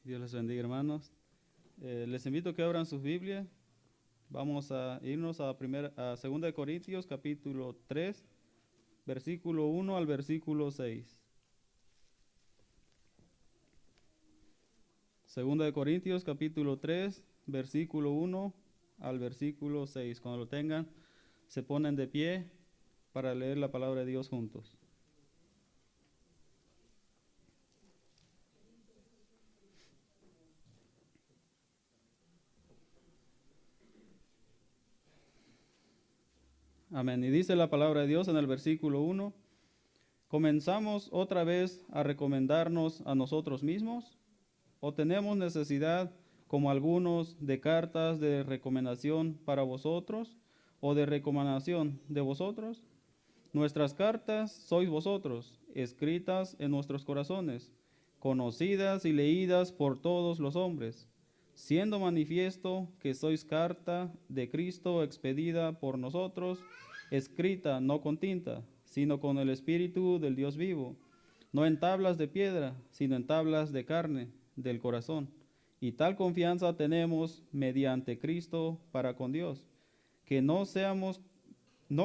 Dios les bendiga, hermanos. Les invito a que abran sus Biblias. Vamos a irnos a 2 de Corintios, capítulo 3, versículo 1 al versículo 6. 2 de Corintios, capítulo 3, versículo 1 al versículo 6. Cuando lo tengan, se ponen de pie para leer la palabra de Dios juntos. Amén. Y dice la palabra de Dios en el versículo 1: ¿comenzamos otra vez a recomendarnos a nosotros mismos? ¿O tenemos necesidad, como algunos, de cartas de recomendación para vosotros o de recomendación de vosotros? Nuestras cartas sois vosotros, escritas en nuestros corazones, conocidas y leídas por todos los hombres, siendo manifiesto que sois carta de Cristo expedida por nosotros, escrita no con tinta, sino con el Espíritu del Dios vivo, no en tablas de piedra, sino en tablas de carne, del corazón. Y tal confianza tenemos mediante Cristo para con Dios, que no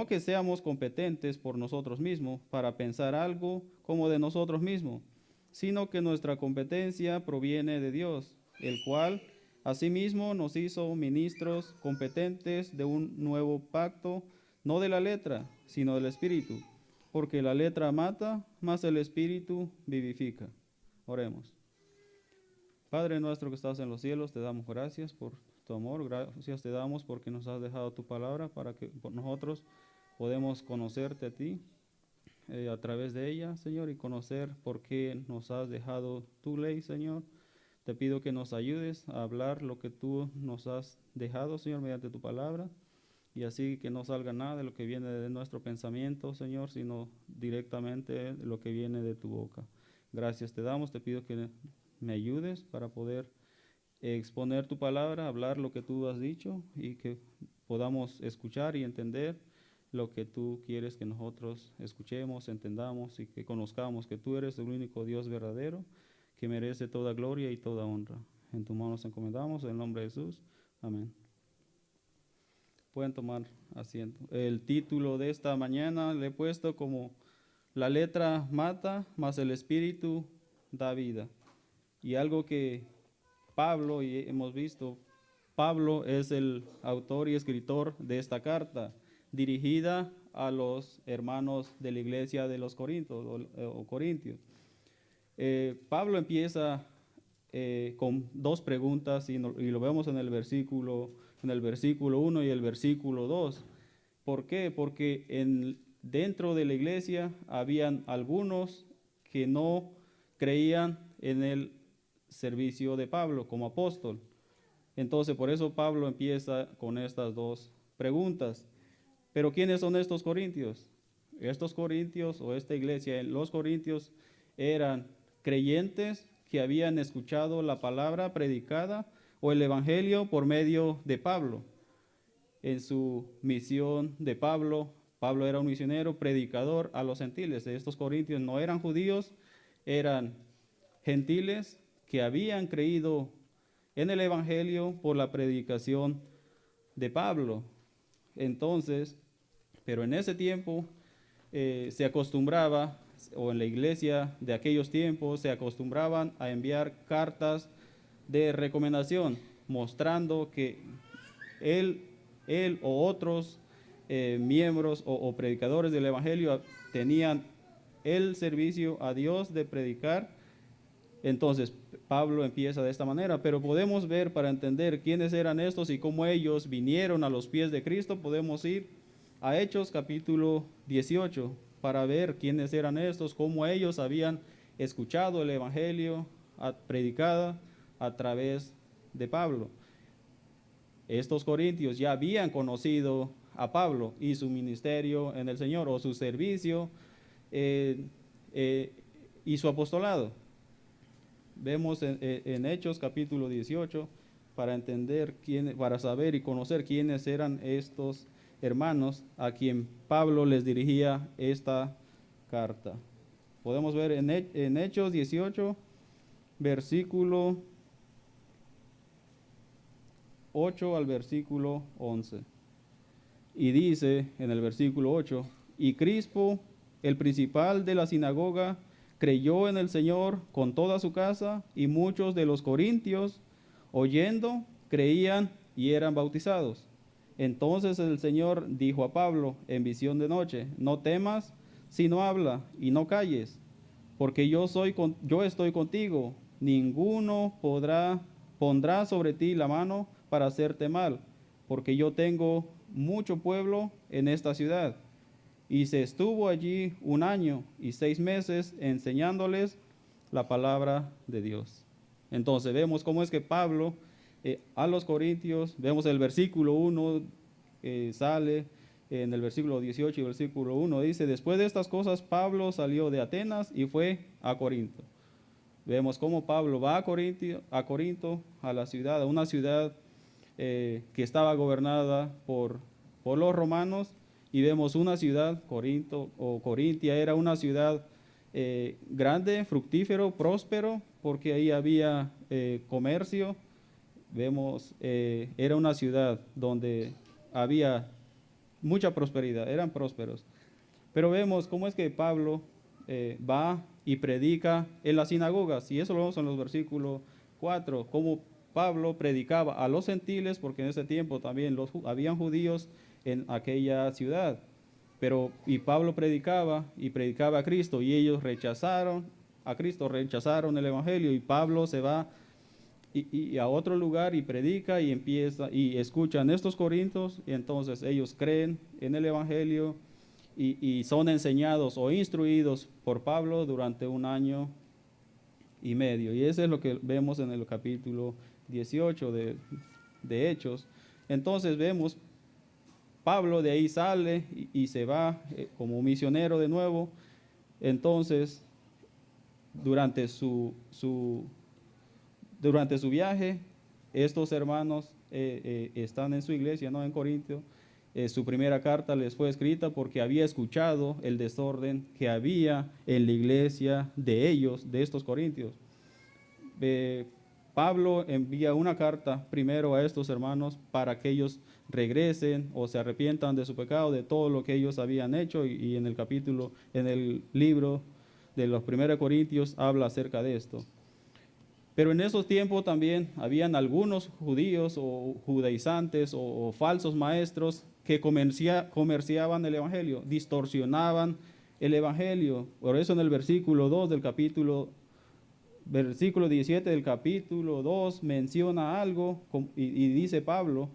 que seamos competentes por nosotros mismos para pensar algo como de nosotros mismos, sino que nuestra competencia proviene de Dios, el cual asimismo nos hizo ministros competentes de un nuevo pacto, no de la letra, sino del Espíritu, porque la letra mata, mas el Espíritu vivifica. Oremos. Padre nuestro que estás en los cielos, te damos gracias por tu amor, gracias te damos porque nos has dejado tu palabra para que nosotros podemos conocerte a ti a través de ella, Señor, y conocer por qué nos has dejado tu ley, Señor. Te pido que nos ayudes a hablar lo que tú nos has dejado, Señor, mediante tu palabra, y así que no salga nada de lo que viene de nuestro pensamiento, Señor, sino directamente lo que viene de tu boca. Gracias te damos, te pido que me ayudes para poder exponer tu palabra, hablar lo que tú has dicho y que podamos escuchar y entender lo que tú quieres que nosotros escuchemos, entendamos y que conozcamos que tú eres el único Dios verdadero que merece toda gloria y toda honra. En tu mano nos encomendamos, en el nombre de Jesús. Amén. Pueden tomar asiento. El título de esta mañana le he puesto como La letra mata, mas el espíritu da vida. Y algo que Pablo, y hemos visto, Pablo es el autor y escritor de esta carta, dirigida a los hermanos de la iglesia de los Corintios o Corintios. Pablo empieza con dos preguntas y lo vemos en el versículo 1 y el versículo 2. ¿Por qué? Porque dentro de la iglesia habían algunos que no creían en el servicio de Pablo como apóstol. Entonces, por eso Pablo empieza con estas dos preguntas. Pero ¿quiénes son estos corintios? Estos corintios o esta iglesia, los corintios eran creyentes que habían escuchado la palabra predicada o el evangelio por medio de Pablo. En su misión de Pablo, Pablo era un misionero, predicador a los gentiles. Estos corintios no eran judíos, eran gentiles que habían creído en el evangelio por la predicación de Pablo. Entonces, pero en ese tiempo se acostumbraba, o en la iglesia de aquellos tiempos, se acostumbraban a enviar cartas de recomendación, mostrando que él o otros miembros o predicadores del evangelio tenían el servicio a Dios de predicar. Entonces Pablo empieza de esta manera, pero podemos ver, para entender quiénes eran estos y cómo ellos vinieron a los pies de Cristo, podemos ir a Hechos capítulo 18 para ver quiénes eran estos, cómo ellos habían escuchado el evangelio predicada a través de Pablo. Estos corintios ya habían conocido a Pablo y su ministerio en el Señor, o su servicio y su apostolado. Vemos en Hechos capítulo 18 para entender para saber y conocer quiénes eran estos hermanos a quien Pablo les dirigía esta carta. Podemos ver en Hechos 18, versículo 8 al versículo 11. Y dice en el versículo 8, y Crispo, el principal de la sinagoga, creyó en el Señor con toda su casa, y muchos de los corintios, oyendo, creían y eran bautizados. Entonces el Señor dijo a Pablo en visión de noche, no temas, sino habla y no calles, porque yo estoy contigo, ninguno pondrá sobre ti la mano para hacerte mal, porque yo tengo mucho pueblo en esta ciudad. Y se estuvo allí 1 año y 6 meses enseñándoles la palabra de Dios. Entonces vemos cómo es que Pablo a los corintios, vemos el versículo 1, sale en el versículo 18 y versículo 1, dice, después de estas cosas Pablo salió de Atenas y fue a Corinto. Vemos cómo Pablo va a Corinto, a la ciudad, a una ciudad que estaba gobernada por los romanos, y vemos una ciudad, Corinto o Corintia, era una ciudad grande, fructífero, próspero, porque ahí había comercio. Vemos, era una ciudad donde había mucha prosperidad, eran prósperos. Pero vemos cómo es que Pablo va y predica en las sinagogas, y eso lo vemos en los versículos 4, cómo Pablo predicaba a los gentiles, porque en ese tiempo también habían judíos en aquella ciudad. Y Pablo predicaba a Cristo, y ellos rechazaron a Cristo, rechazaron el evangelio, y Pablo se va y a otro lugar y predica y empieza y escuchan estos corintios, y entonces ellos creen en el evangelio y son enseñados o instruidos por Pablo durante 1 año y medio. Y eso es lo que vemos en el capítulo 18 de Hechos. Entonces vemos Pablo de ahí sale y se va como misionero de nuevo. Entonces durante su viaje, estos hermanos están en su iglesia, no en Corintio. Su primera carta les fue escrita porque había escuchado el desorden que había en la iglesia de ellos, de estos corintios. Pablo envía una carta primero a estos hermanos para que ellos regresen o se arrepientan de su pecado, de todo lo que ellos habían hecho, y en el libro de los 1 Corintios habla acerca de esto. Pero en esos tiempos también habían algunos judíos o judaizantes o falsos maestros que comerciaban el evangelio, distorsionaban el evangelio. Por eso en el versículo 17 del capítulo 2 menciona algo y dice Pablo,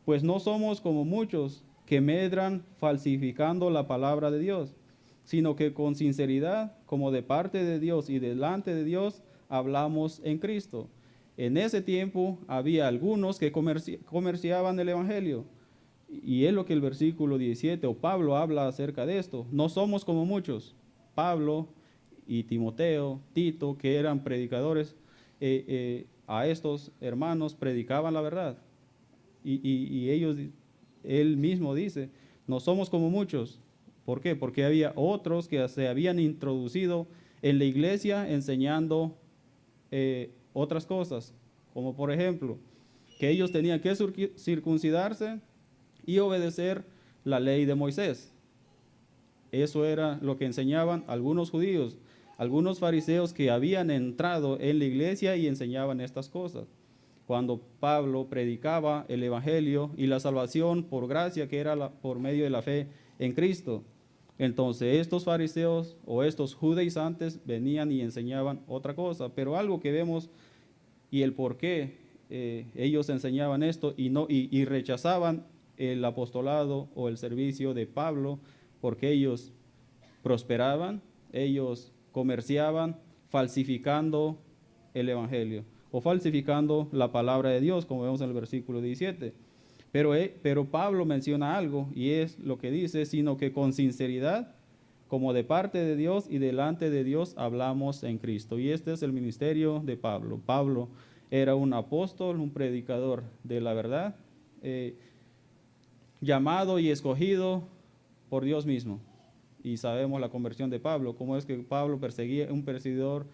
pues no somos como muchos que medran falsificando la palabra de Dios, sino que con sinceridad, como de parte de Dios y delante de Dios, hablamos en Cristo. En ese tiempo había algunos que comerciaban el evangelio, y es lo que el versículo 17 o Pablo habla acerca de esto. No somos como muchos. Pablo y Timoteo, Tito, que eran predicadores, a estos hermanos predicaban la verdad. Y él mismo dice, no somos como muchos. ¿Por qué? Porque había otros que se habían introducido en la iglesia enseñando otras cosas, como por ejemplo, que ellos tenían que circuncidarse y obedecer la ley de Moisés. Eso era lo que enseñaban algunos judíos, algunos fariseos que habían entrado en la iglesia y enseñaban estas cosas. Cuando Pablo predicaba el evangelio y la salvación por gracia, que era por medio de la fe en Cristo, entonces estos fariseos o estos judaizantes venían y enseñaban otra cosa. Pero algo que vemos y el por qué ellos enseñaban esto y rechazaban el apostolado o el servicio de Pablo, porque ellos prosperaban, ellos comerciaban falsificando el evangelio o falsificando la palabra de Dios, como vemos en el versículo 17. Pero Pablo menciona algo, y es lo que dice, sino que con sinceridad, como de parte de Dios y delante de Dios, hablamos en Cristo. Y este es el ministerio de Pablo. Pablo era un apóstol, un predicador de la verdad, llamado y escogido por Dios mismo. Y sabemos la conversión de Pablo, cómo es que Pablo perseguía, un perseguidor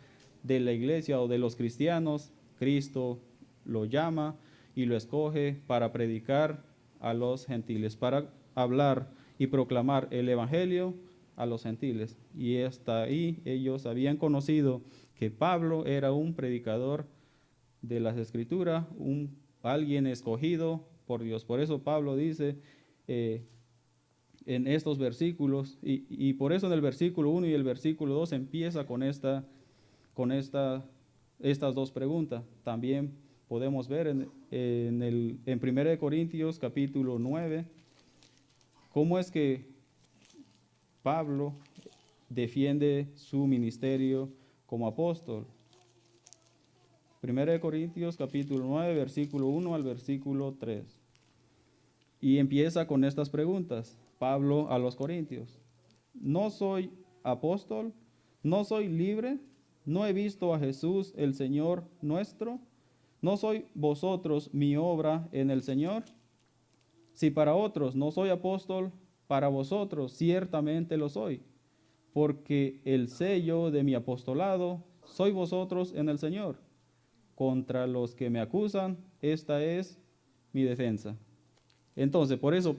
de la iglesia o de los cristianos. Cristo lo llama y lo escoge para predicar a los gentiles, para hablar y proclamar el evangelio a los gentiles. Y hasta ahí ellos habían conocido que Pablo era un predicador de las Escrituras, alguien escogido por Dios. Por eso Pablo dice en estos versículos, y por eso en el versículo 1 y el versículo 2 empieza con estas dos preguntas. También podemos ver en 1 Corintios capítulo 9, cómo es que Pablo defiende su ministerio como apóstol. 1 Corintios capítulo 9, versículo 1 al versículo 3. Y empieza con estas preguntas, Pablo a los corintios. ¿No soy apóstol? ¿No soy libre? ¿No he visto a Jesús el Señor nuestro? ¿No soy vosotros mi obra en el Señor? Si para otros no soy apóstol, para vosotros ciertamente lo soy, porque el sello de mi apostolado sois vosotros en el Señor. Contra los que me acusan, esta es mi defensa. Entonces, por eso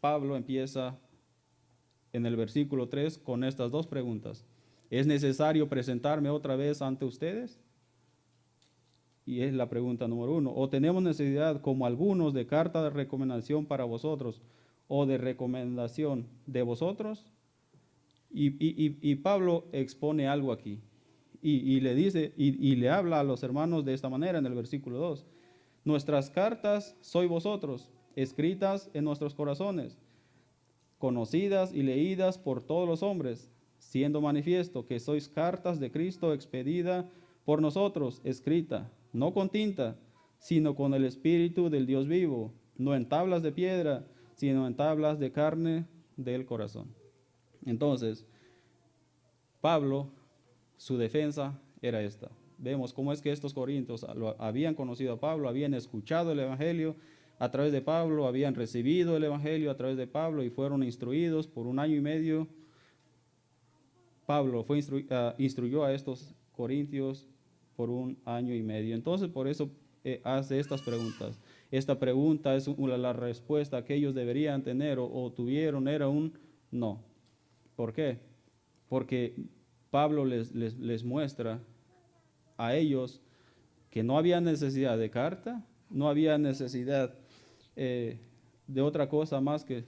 Pablo empieza en el versículo 3 con estas dos preguntas. ¿Es necesario presentarme otra vez ante ustedes? Y es la pregunta número 1. ¿O tenemos necesidad, como algunos, de carta de recomendación para vosotros o de recomendación de vosotros? Y Pablo expone algo aquí. Y le dice, y le habla a los hermanos de esta manera en el versículo 2. Nuestras cartas sois vosotros, escritas en nuestros corazones, conocidas y leídas por todos los hombres, siendo manifiesto que sois cartas de Cristo expedida por nosotros, escrita, no con tinta, sino con el Espíritu del Dios vivo, no en tablas de piedra, sino en tablas de carne del corazón. Entonces, Pablo, su defensa era esta. Vemos cómo es que estos corintios habían conocido a Pablo, habían escuchado el evangelio a través de Pablo, habían recibido el evangelio a través de Pablo y fueron instruidos por 1 año y medio. Pablo instruyó a estos corintios por 1 año y medio. Entonces, por eso hace estas preguntas. Esta pregunta es la respuesta que ellos deberían tener o tuvieron, era un no. ¿Por qué? Porque Pablo les muestra a ellos que no había necesidad de carta, no había necesidad de otra cosa más que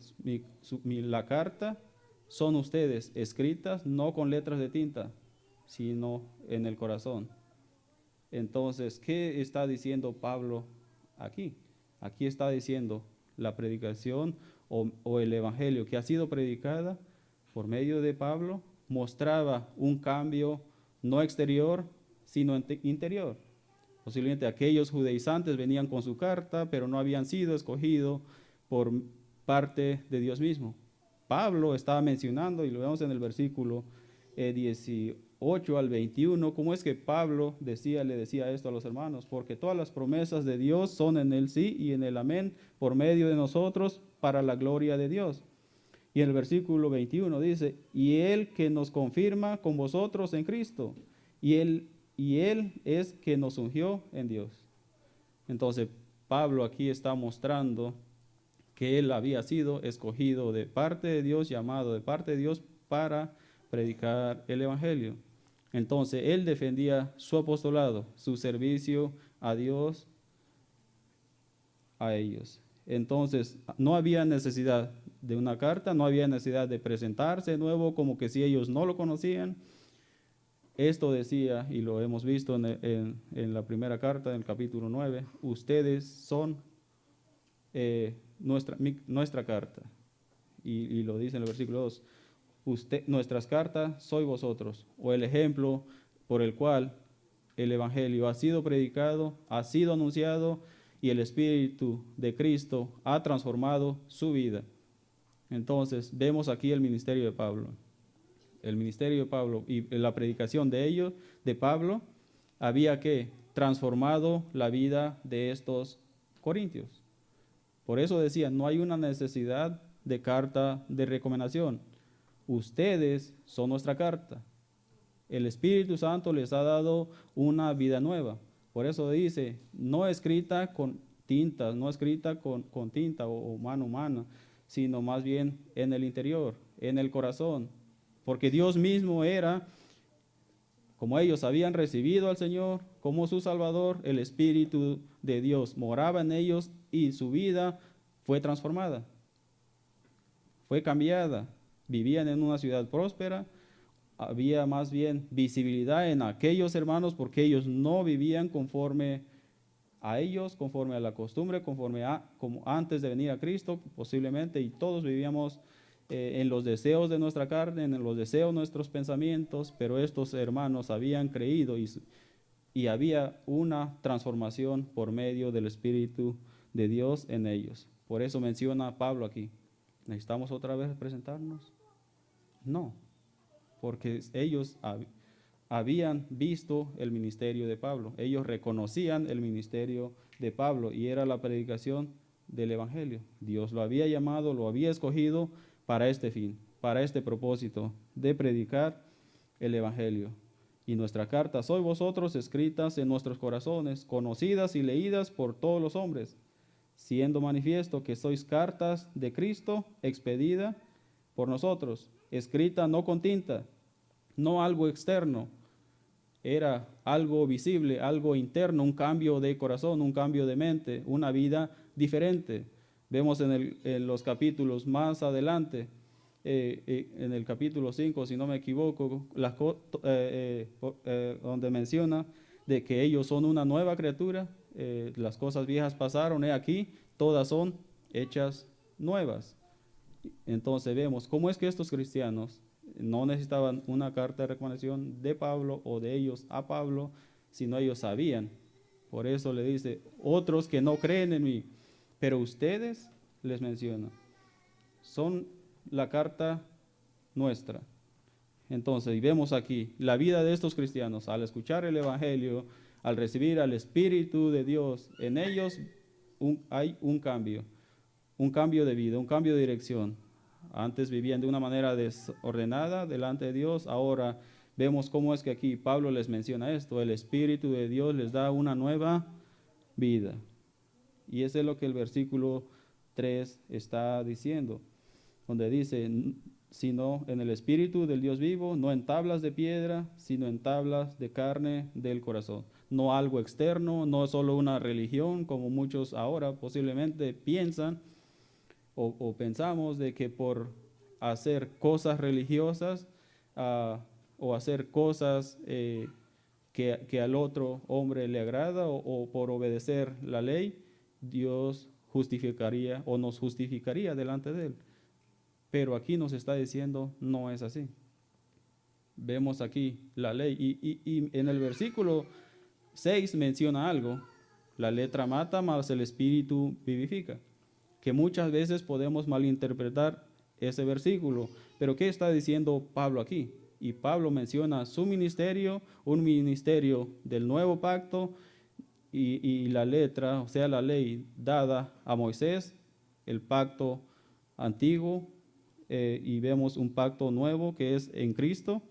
la carta. Son ustedes escritas no con letras de tinta, sino en el corazón. Entonces, ¿qué está diciendo Pablo aquí? Aquí está diciendo la predicación o el evangelio que ha sido predicada por medio de Pablo mostraba un cambio no exterior, sino interior. Posiblemente aquellos judaizantes venían con su carta, pero no habían sido escogidos por parte de Dios mismo. Pablo estaba mencionando, y lo vemos en el versículo 18 al 21, cómo es que Pablo le decía esto a los hermanos, porque todas las promesas de Dios son en el sí y en el amén, por medio de nosotros, para la gloria de Dios. Y en el versículo 21 dice, y Él que nos confirma con vosotros en Cristo, y Él es que nos ungió en Dios. Entonces, Pablo aquí está mostrando que él había sido escogido de parte de Dios, llamado de parte de Dios para predicar el evangelio. Entonces, él defendía su apostolado, su servicio a Dios, a ellos. Entonces, no había necesidad de una carta, no había necesidad de presentarse de nuevo como que si ellos no lo conocían. Esto decía, y lo hemos visto en la primera carta, en el capítulo 9, ustedes son nuestra carta. Y lo dice en el versículo 2, nuestras cartas sois vosotros, o el ejemplo por el cual el evangelio ha sido predicado, ha sido anunciado, y el Espíritu de Cristo ha transformado su vida. Entonces, vemos aquí el ministerio de Pablo. El ministerio de Pablo y la predicación de Pablo, había que transformado la vida de estos corintios. Por eso decía, no hay una necesidad de carta de recomendación. Ustedes son nuestra carta. El Espíritu Santo les ha dado una vida nueva. Por eso dice, no escrita con tinta, no escrita con tinta o mano humana, sino más bien en el interior, en el corazón. Porque Dios mismo era, como ellos habían recibido al Señor como su Salvador, el Espíritu de Dios moraba en ellos y su vida fue transformada, fue cambiada. Vivían en una ciudad próspera, había más bien visibilidad en aquellos hermanos porque ellos no vivían conforme a ellos, conforme a la costumbre, como antes de venir a Cristo posiblemente, y todos vivíamos en los deseos de nuestra carne, en los deseos de nuestros pensamientos, pero estos hermanos habían creído y había una transformación por medio del Espíritu de Dios en ellos. Por eso menciona Pablo aquí. ¿Necesitamos otra vez presentarnos? No, porque ellos habían visto el ministerio de Pablo. Ellos reconocían el ministerio de Pablo y era la predicación del Evangelio. Dios lo había llamado, lo había escogido para este fin, para este propósito de predicar el Evangelio. Y nuestra carta, sois vosotros escritas en nuestros corazones, conocidas y leídas por todos los hombres, siendo manifiesto que sois cartas de Cristo expedida por nosotros, escrita no con tinta, no algo externo, era algo visible, algo interno, un cambio de corazón, un cambio de mente, una vida diferente. Vemos en los capítulos más adelante, en el capítulo 5, si no me equivoco, donde menciona de que ellos son una nueva criatura, las cosas viejas pasaron, aquí todas son hechas nuevas. Entonces vemos cómo es que estos cristianos no necesitaban una carta de recomendación de Pablo o de ellos a Pablo, sino ellos sabían. Por eso le dice, otros que no creen en mí, pero ustedes, les menciona, son la carta nuestra. Entonces, y vemos aquí la vida de estos cristianos, al escuchar el Evangelio, al recibir al Espíritu de Dios, en ellos hay un cambio de vida, un cambio de dirección. Antes vivían de una manera desordenada delante de Dios, ahora vemos cómo es que aquí Pablo les menciona esto, el Espíritu de Dios les da una nueva vida. Y eso es lo que el versículo 3 está diciendo, donde dice, sino en el Espíritu del Dios vivo, no en tablas de piedra, sino en tablas de carne del corazón. No algo externo, no solo una religión, como muchos ahora posiblemente piensan, o pensamos de que por hacer cosas religiosas o hacer cosas que al otro hombre le agrada o por obedecer la ley, Dios justificaría o nos justificaría delante de Él. Pero aquí nos está diciendo, no es así. Vemos aquí la ley y en el versículo 6 menciona algo, la letra mata, mas el espíritu vivifica, que muchas veces podemos malinterpretar ese versículo. Pero ¿qué está diciendo Pablo aquí? Y Pablo menciona su ministerio, un ministerio del nuevo pacto y la letra, o sea, la ley dada a Moisés, el pacto antiguo, y vemos un pacto nuevo que es en Cristo,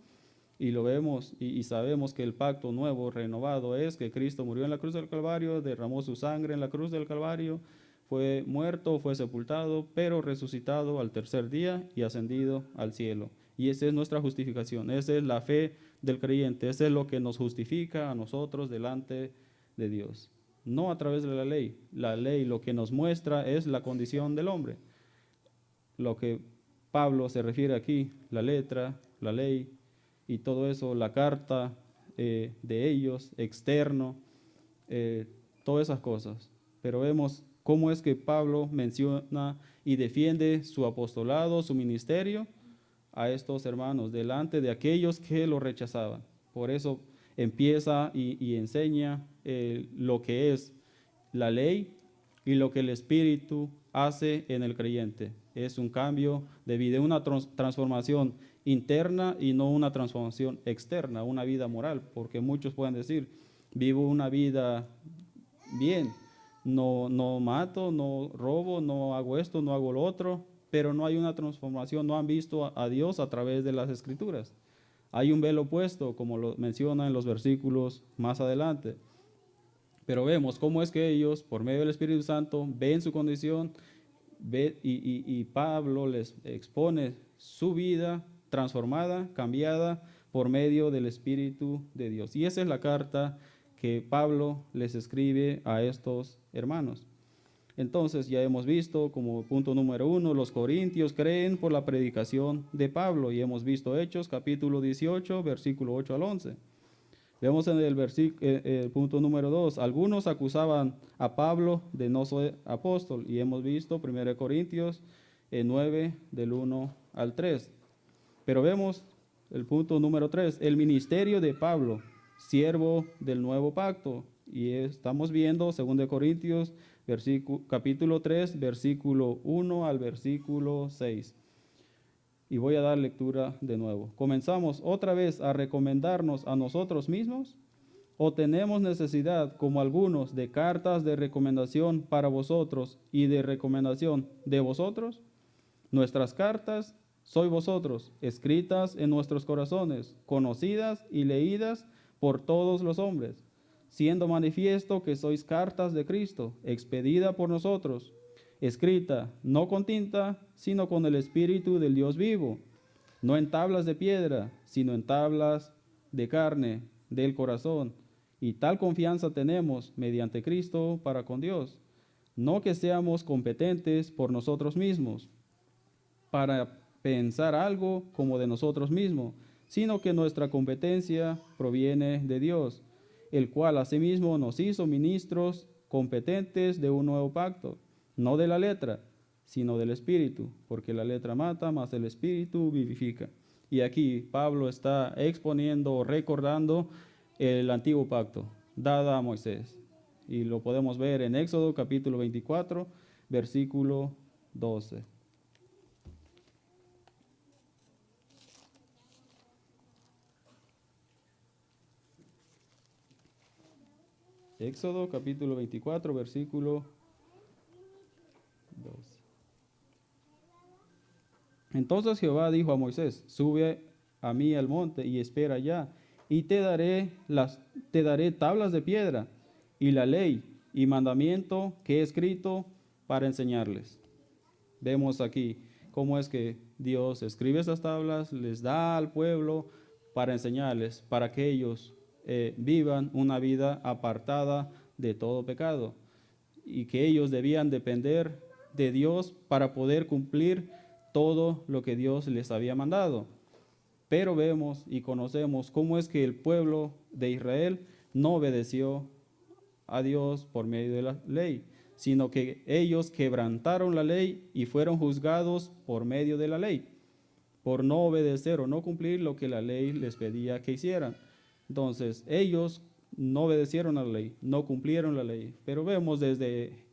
y lo vemos y sabemos que el pacto nuevo, renovado, es que Cristo murió en la cruz del Calvario, derramó su sangre en la cruz del Calvario, fue muerto, fue sepultado, pero resucitado al tercer día y ascendido al cielo. Y esa es nuestra justificación, esa es la fe del creyente, ese es lo que nos justifica a nosotros delante de Dios. No a través de la ley lo que nos muestra es la condición del hombre. Lo que Pablo se refiere aquí, la letra, la ley y todo eso, la carta de ellos, externo, todas esas cosas. Pero vemos cómo es que Pablo menciona y defiende su apostolado, su ministerio a estos hermanos delante de aquellos que lo rechazaban. Por eso empieza y enseña lo que es la ley y lo que el Espíritu hace en el creyente. Es un cambio de vida, una transformación interna y no una transformación externa, una vida moral, porque muchos pueden decir, vivo una vida bien, no mato, no robo, no hago esto, no hago lo otro, pero no hay una transformación, no han visto a Dios a través de las Escrituras. Hay un velo puesto, como lo menciona en los versículos más adelante. Pero vemos cómo es que ellos, por medio del Espíritu Santo, ven su condición, y Pablo les expone su vida transformada, cambiada por medio del Espíritu de Dios. Y esa es la carta que Pablo les escribe a estos hermanos. Entonces ya hemos visto como punto número 1, los corintios creen por la predicación de Pablo, y hemos visto Hechos capítulo 18, versículo 8 al 11. Vemos en el punto número 2, algunos acusaban a Pablo de no ser apóstol, y hemos visto 1 Corintios 9 del 1 al 3. Pero vemos el punto número 3, el ministerio de Pablo, siervo del nuevo pacto, y estamos viendo 2 Corintios capítulo 3, versículo 1 al versículo 6. Y voy a dar lectura de nuevo. ¿Comenzamos otra vez a recomendarnos a nosotros mismos? ¿O tenemos necesidad, como algunos, de cartas de recomendación para vosotros y de recomendación de vosotros? Nuestras cartas sois vosotros, escritas en nuestros corazones, conocidas y leídas por todos los hombres, siendo manifiesto que sois cartas de Cristo, expedida por nosotros, escrita no con tinta, sino con el Espíritu del Dios vivo, no en tablas de piedra, sino en tablas de carne, del corazón. Y tal confianza tenemos mediante Cristo para con Dios. No que seamos competentes por nosotros mismos, para pensar algo como de nosotros mismos, sino que nuestra competencia proviene de Dios, el cual asimismo nos hizo ministros competentes de un nuevo pacto, no de la letra, sino del Espíritu, porque la letra mata, mas el Espíritu vivifica. Y aquí Pablo está exponiendo, recordando el antiguo pacto, dada a Moisés. Y lo podemos ver en Éxodo capítulo 24, versículo 12. Éxodo capítulo 24, versículo 12. Entonces Jehová dijo a Moisés, sube a mí al monte y espera allá, y te daré tablas de piedra y la ley y mandamiento que he escrito para enseñarles. Vemos aquí cómo es que Dios escribe esas tablas, les da al pueblo para enseñarles, para que ellos vivan una vida apartada de todo pecado, y que ellos debían depender de Dios para poder cumplir todo lo que Dios les había mandado. Pero vemos y conocemos cómo es que el pueblo de Israel no obedeció a Dios por medio de la ley, sino que ellos quebrantaron la ley y fueron juzgados por medio de la ley, por no obedecer o no cumplir lo que la ley les pedía que hicieran. Entonces, ellos no obedecieron a la ley, no cumplieron la ley. Pero vemos desde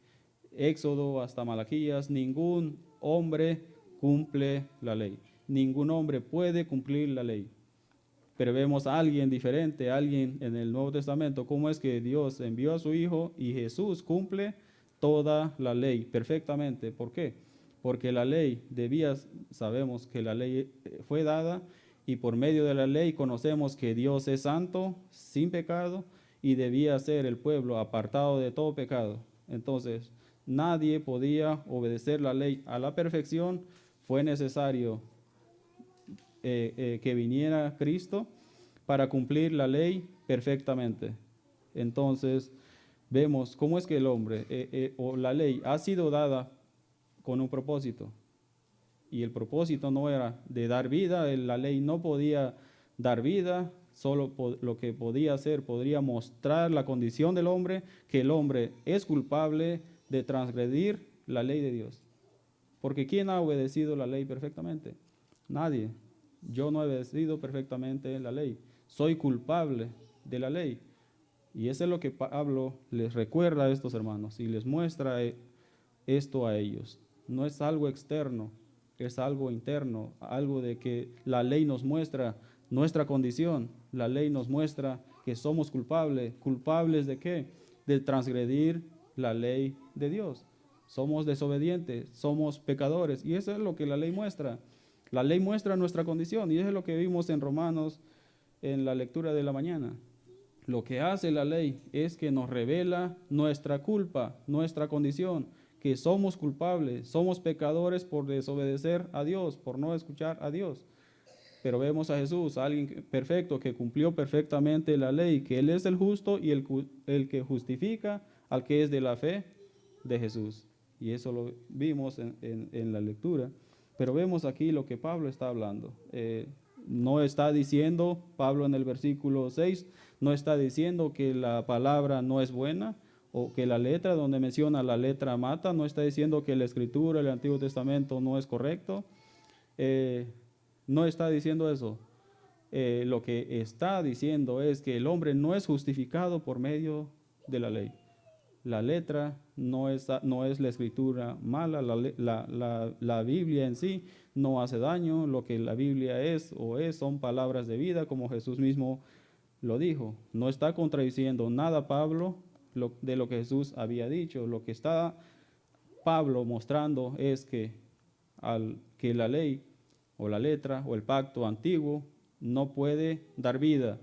Éxodo hasta Malaquías, ningún hombre cumple la ley. Ningún hombre puede cumplir la ley. Pero vemos a alguien diferente, alguien en el Nuevo Testamento, cómo es que Dios envió a su Hijo y Jesús cumple toda la ley perfectamente. ¿Por qué? Porque la ley sabemos que la ley fue dada, y por medio de la ley conocemos que Dios es santo, sin pecado, y debía ser el pueblo apartado de todo pecado. Entonces, nadie podía obedecer la ley a la perfección. Fue necesario que viniera Cristo para cumplir la ley perfectamente. Entonces, vemos cómo es que el hombre o la ley ha sido dada con un propósito. Y el propósito no era de dar vida, la ley no podía dar vida, solo lo que podía hacer, podría mostrar la condición del hombre, que el hombre es culpable de transgredir la ley de Dios. Porque ¿quién ha obedecido la ley perfectamente? Nadie. Yo no he obedecido perfectamente la ley. Soy culpable de la ley. Y eso es lo que Pablo les recuerda a estos hermanos y les muestra esto a ellos. No es algo externo, es algo interno, algo de que la ley nos muestra nuestra condición. La ley nos muestra que somos culpables. ¿Culpables de qué? De transgredir la ley de Dios. Somos desobedientes, somos pecadores, y eso es lo que la ley muestra. La ley muestra nuestra condición, y eso es lo que vimos en Romanos en la lectura de la mañana. Lo que hace la ley es que nos revela nuestra culpa, nuestra condición, que somos culpables, somos pecadores por desobedecer a Dios, por no escuchar a Dios. Pero vemos a Jesús, alguien perfecto, que cumplió perfectamente la ley, que Él es el justo y el que justifica al que es de la fe de Jesús. Y eso lo vimos en la lectura. Pero vemos aquí lo que Pablo está hablando. No está diciendo, Pablo en el versículo 6, no está diciendo que la palabra no es buena, o que la letra, donde menciona la letra mata, no está diciendo que la escritura del Antiguo Testamento no es correcto. No está diciendo eso. Lo que está diciendo es que el hombre no es justificado por medio de la ley. La letra no es la escritura mala, la Biblia en sí no hace daño. Lo que la Biblia es son palabras de vida, como Jesús mismo lo dijo. No está contradiciendo nada Pablo de lo que Jesús había dicho. Lo que está Pablo mostrando es que que la ley o la letra o el pacto antiguo no puede dar vida.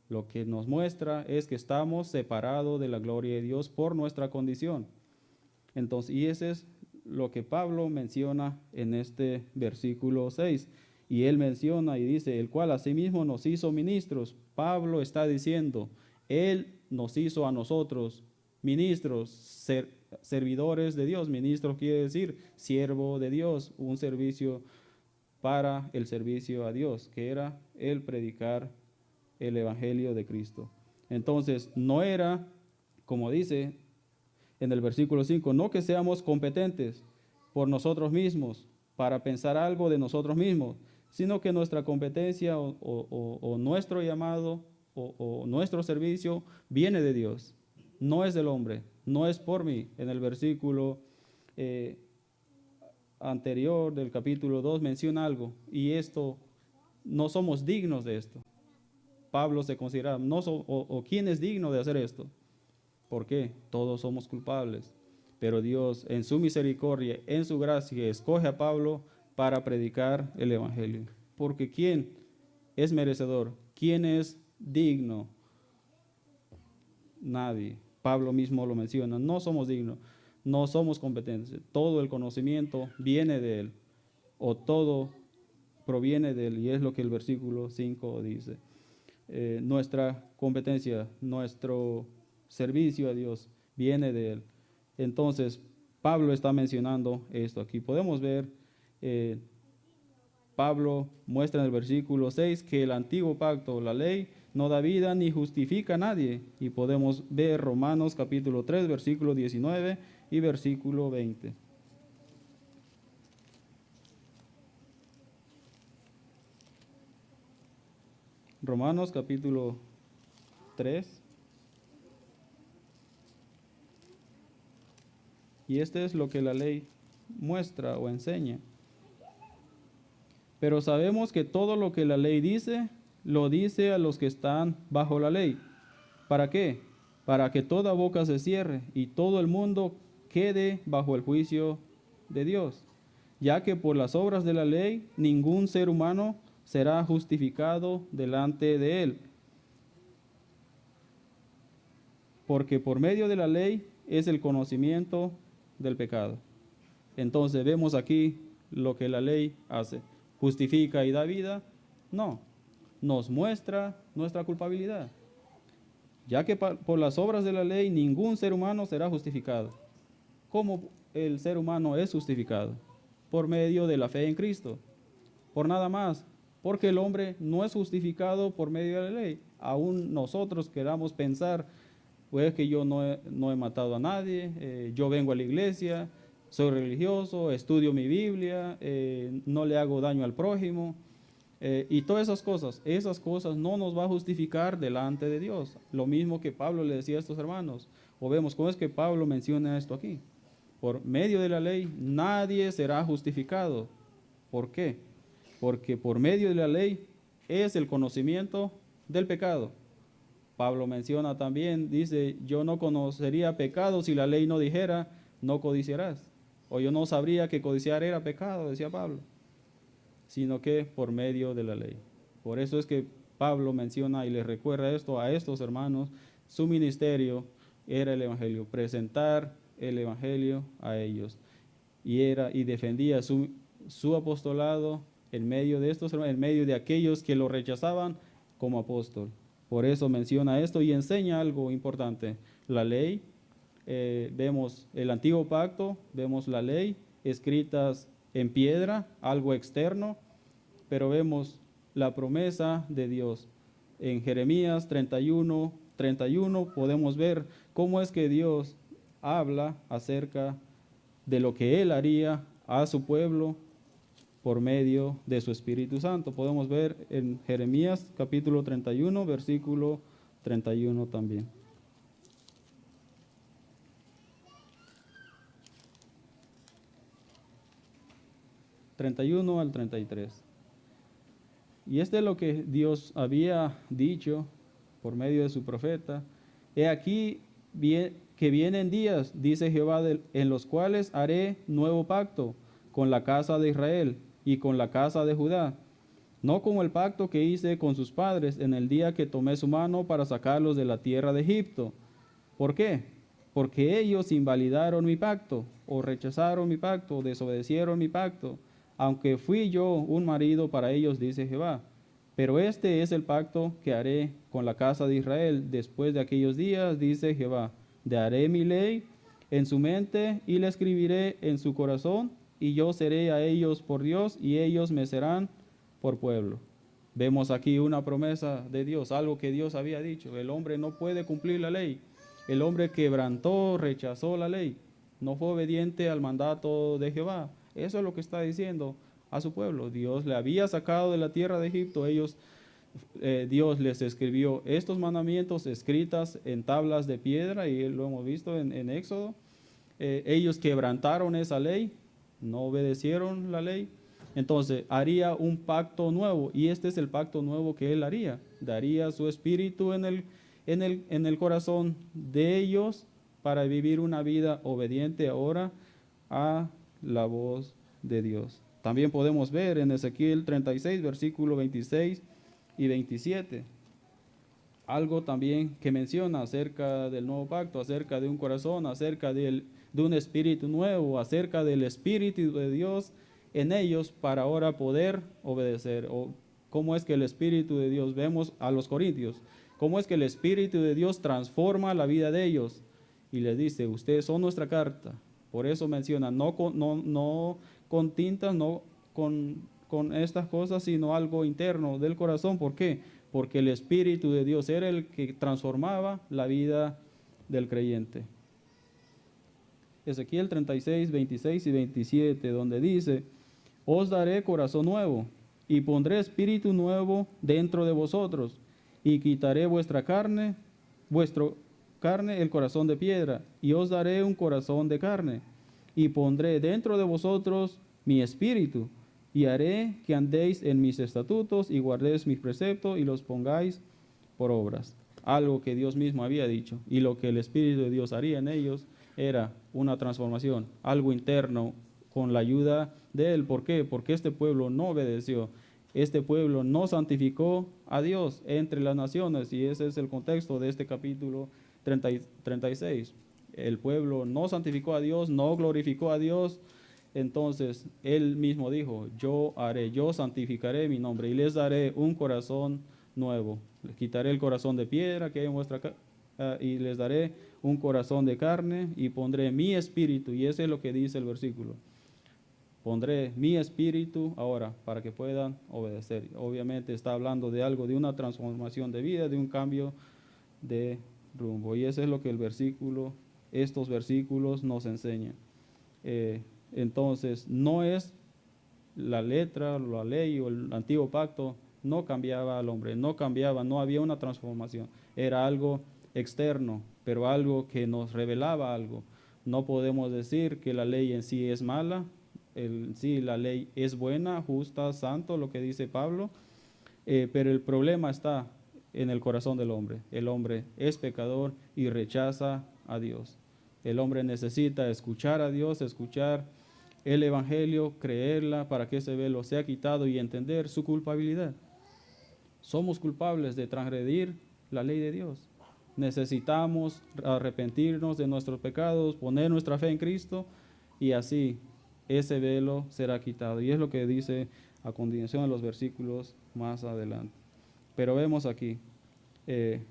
Lo que nos muestra es que estamos separados de la gloria de Dios por nuestra condición. Entonces, y ese es lo que Pablo menciona en este versículo 6. Y él menciona y dice, el cual asimismo nos hizo ministros. Pablo está diciendo, él nos hizo a nosotros ministros, servidores de Dios. Ministro quiere decir siervo de Dios, un servicio para el servicio a Dios, que era el predicar el evangelio de Cristo. Entonces, no era, como dice en el versículo 5, no que seamos competentes por nosotros mismos, para pensar algo de nosotros mismos, sino que nuestra competencia o nuestro llamado o nuestro servicio viene de Dios, no es del hombre, no es por mí. En el versículo anterior del capítulo 2 menciona algo, y esto, no somos dignos de esto. Pablo se considera, ¿quién es digno de hacer esto? ¿Por qué? Todos somos culpables. Pero Dios, en su misericordia, en su gracia, escoge a Pablo para predicar el evangelio. Porque ¿quién es merecedor? ¿Quién es digno? Nadie. Pablo mismo lo menciona. No somos dignos, no somos competentes. Todo el conocimiento viene de Él, o todo proviene de Él, y es lo que el versículo 5 dice. Nuestra competencia, nuestro servicio a Dios viene de Él. Entonces, Pablo está mencionando esto aquí. Podemos ver, Pablo muestra en el versículo 6 que el antiguo pacto, la ley, no da vida ni justifica a nadie. Y podemos ver Romanos capítulo 3, versículo 19 y versículo 20. Romanos capítulo 3. Y este es lo que la ley muestra o enseña. Pero sabemos que todo lo que la ley dice, lo dice a los que están bajo la ley. ¿Para qué? Para que toda boca se cierre y todo el mundo quede bajo el juicio de Dios. Ya que por las obras de la ley ningún ser humano será justificado delante de él. Porque por medio de la ley es el conocimiento del pecado. Entonces vemos aquí lo que la ley hace. ¿Justifica y da vida? No. Nos muestra nuestra culpabilidad. Ya que por las obras de la ley ningún ser humano será justificado. ¿Cómo el ser humano es justificado? Por medio de la fe en Cristo. Por nada más. Porque el hombre no es justificado por medio de la ley. Aún nosotros queramos pensar, pues que yo no he matado a nadie, yo vengo a la iglesia, soy religioso, estudio mi Biblia, no le hago daño al prójimo, y todas esas cosas no nos va a justificar delante de Dios. Lo mismo que Pablo le decía a estos hermanos, o vemos cómo es que Pablo menciona esto aquí. Por medio de la ley nadie será justificado. ¿Por qué? Porque por medio de la ley es el conocimiento del pecado. Pablo menciona también, dice, yo no conocería pecado si la ley no dijera, no codiciarás. O yo no sabría que codiciar era pecado, decía Pablo, sino que por medio de la ley. Por eso es que Pablo menciona y les recuerda esto a estos hermanos. Su ministerio era el evangelio, presentar el evangelio a ellos. Y defendía su apostolado en medio de estos hermanos, en medio de aquellos que lo rechazaban como apóstol. Por eso menciona esto y enseña algo importante. La ley, vemos el antiguo pacto, vemos la ley escritas en piedra, algo externo, pero vemos la promesa de Dios. En Jeremías 31 podemos ver cómo es que Dios habla acerca de lo que Él haría a su pueblo por medio de su Espíritu Santo. Podemos ver en Jeremías capítulo 31, versículo 31 también. 31 al 33. Y este es lo que Dios había dicho por medio de su profeta. He aquí que vienen días, dice Jehová, en los cuales haré nuevo pacto con la casa de Israel y con la casa de Judá, no como el pacto que hice con sus padres en el día que tomé su mano para sacarlos de la tierra de Egipto. ¿Por qué? Porque ellos invalidaron mi pacto, o rechazaron mi pacto, o desobedecieron mi pacto, aunque fui yo un marido para ellos, dice Jehová. Pero este es el pacto que haré con la casa de Israel después de aquellos días, dice Jehová. Daré mi ley en su mente y la escribiré en su corazón, y yo seré a ellos por Dios, y ellos me serán por pueblo. Vemos aquí una promesa de Dios, algo que Dios había dicho. El hombre no puede cumplir la ley. El hombre quebrantó, rechazó la ley, no fue obediente al mandato de Jehová. Eso es lo que está diciendo a su pueblo. Dios le había sacado de la tierra de Egipto. Dios les escribió estos mandamientos escritas en tablas de piedra, y lo hemos visto en Éxodo. Ellos quebrantaron esa ley, no obedecieron la ley. Entonces haría un pacto nuevo, y este es el pacto nuevo que Él haría. Daría su espíritu en el corazón de ellos para vivir una vida obediente ahora a la voz de Dios. También podemos ver en Ezequiel 36, versículo 26 y 27, algo también que menciona acerca del nuevo pacto, acerca de un corazón, acerca de un espíritu nuevo, acerca del Espíritu de Dios en ellos para ahora poder obedecer. O cómo es que el Espíritu de Dios, vemos a los corintios, cómo es que el Espíritu de Dios transforma la vida de ellos y les dice: ustedes son nuestra carta. Por eso menciona, no con tintas, no con estas cosas, sino algo interno del corazón. ¿Por qué? Porque el Espíritu de Dios era el que transformaba la vida del creyente. Ezequiel 36, 26 y 27, donde dice: os daré corazón nuevo, y pondré espíritu nuevo dentro de vosotros, y quitaré vuestra carne el corazón de piedra, y os daré un corazón de carne, y pondré dentro de vosotros mi espíritu, y haré que andéis en mis estatutos, y guardéis mis preceptos, y los pongáis por obras. Algo que Dios mismo había dicho, y lo que el Espíritu de Dios haría en ellos era una transformación, algo interno, con la ayuda de Él. ¿Por qué? Porque este pueblo no obedeció, este pueblo no santificó a Dios entre las naciones, y ese es el contexto de este capítulo 36. El pueblo no santificó a Dios, no glorificó a Dios. Entonces Él mismo dijo: yo santificaré mi nombre, y les daré un corazón nuevo. Les quitaré el corazón de piedra que hay en vuestra y les daré un corazón de carne, y pondré mi espíritu. Y ese es lo que dice el versículo: pondré mi espíritu ahora para que puedan obedecer. Obviamente está hablando de algo, de una transformación de vida, de un cambio de rumbo. Y eso es lo que estos versículos nos enseñan. Entonces, no es la letra, la ley o el antiguo pacto, no cambiaba al hombre, no había una transformación. Era algo externo, pero algo que nos revelaba algo. No podemos decir que la ley en sí es mala. Sí, la ley es buena, justa, santo, lo que dice Pablo, pero el problema está en el corazón del hombre. El hombre es pecador y rechaza a Dios. El hombre necesita escuchar a Dios, escuchar el Evangelio, creerla para que ese velo sea quitado y entender su culpabilidad. somos culpables de transgredir la ley de Dios. Necesitamos arrepentirnos de nuestros pecados, poner nuestra fe en Cristo y así ese velo será quitado. Y es lo que dice a continuación en los versículos más adelante. Pero vemos aquí el